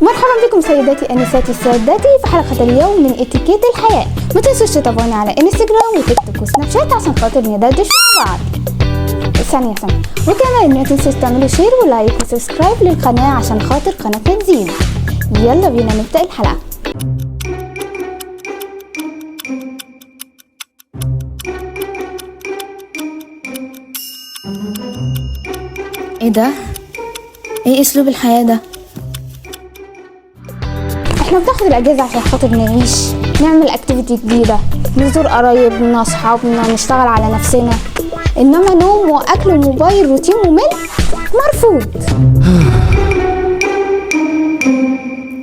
مرحبا بكم سيداتي انساتي سادتي في حلقة اليوم من اتيكيت الحياة. ما تنسوش تتابعونا على انستغرام وتيك توك وسناب شات عشان خاطر ندردش مع بعض. ثانية وكمان ما تنسوش تعملوا شير ولايك وسبسكرايب للقناة عشان خاطر قناتنا تزيد. يلا بينا نبدأ الحلقة. ايه ده؟ ايه اسلوب الحياة ده؟ احنا بناخد الاجازة عشان خاطر نعيش، نعمل اكتيفيتي جديدة، نزور قرايبنا اصحابنا، نشتغل على نفسنا. انما نوم واكل وموبايل روتين ممل مرفوض.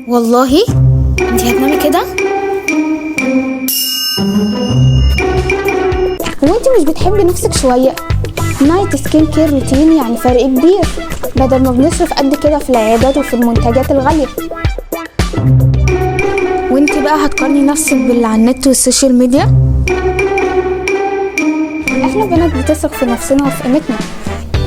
والله انتي هتنامي كده؟ وانت مش بتحبي نفسك شوية؟ نايت سكين كير روتين يعني فرق كبير، بدل ما بنصرف قد كده في العيادات وفي المنتجات الغالية. وانتي بقى هتقارني نفسك باللي على النت والسوشيال ميديا؟ احنا بنات بتثق في نفسنا وفي قيمتنا.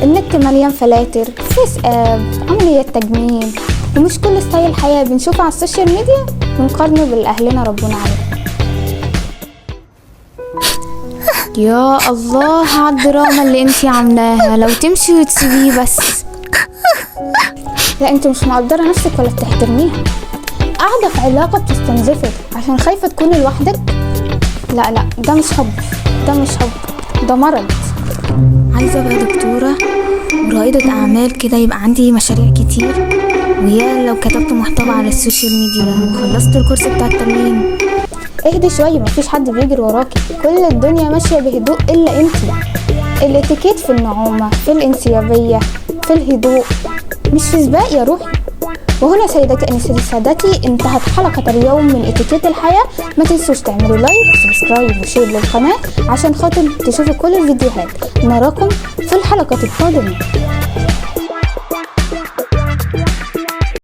النت مليان فلاتر، فيس اب، عمليات تجميل، ومش كل ستايل حياة بنشوفه على السوشيال ميديا بنقارنه باللي اهلنا ربنا عليه. يا الله على الدراما اللي انتي عاملاها، لو تمشي وتسيبيه بس. لا انت مش مقدرة نفسك ولا بتحترميها، قاعدة في علاقة بتستنزفك عشان خايفة تكوني لوحدك. لا ده مش حب، ده مرض. عايزة ابقى دكتورة ورائدة اعمال كده، يبقى عندي مشاريع كتير، ويا لو كتبت محتوى على السوشيال ميديا وخلصت الكورس بتاع التمرين. اهدي شوية، مفيش حد بيجري وراكي، كل الدنيا ماشية بهدوء الا انتي. الاتيكيت في النعومة، في الانسيابية، في الهدوء، مش في سباق يا روحي. وهنا سيداتي انساتي سادتي انتهت حلقة اليوم من اتيكيت الحياة. ما تنسوش تعملوا لايك وسبسكرايب وشير للقناة عشان خاطر تشوفوا كل الفيديوهات. نراكم في الحلقة القادمة.